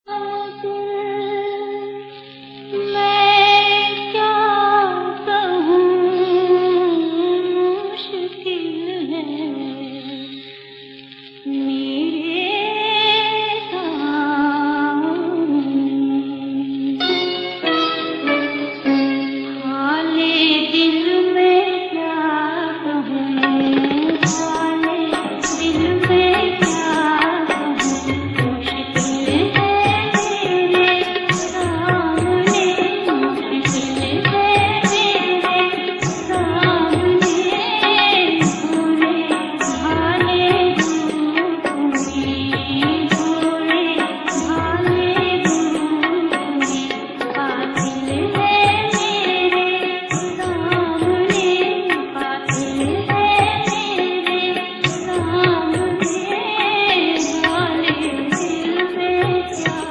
मैं क्या कहूँ, मुश्किल है मेरे हाले दिल में क्या कहूँ, हाले दिल में क्या कहूँ, मुश्किल है मेरे सामने, मुश्किल है मेरे सामने, भोले भाले तुम्हें, भोले भाले तुम्हें, कातिल है मेरे सामने, कातिल है मेरे सामने, हाले दिल में क्या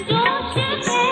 जोश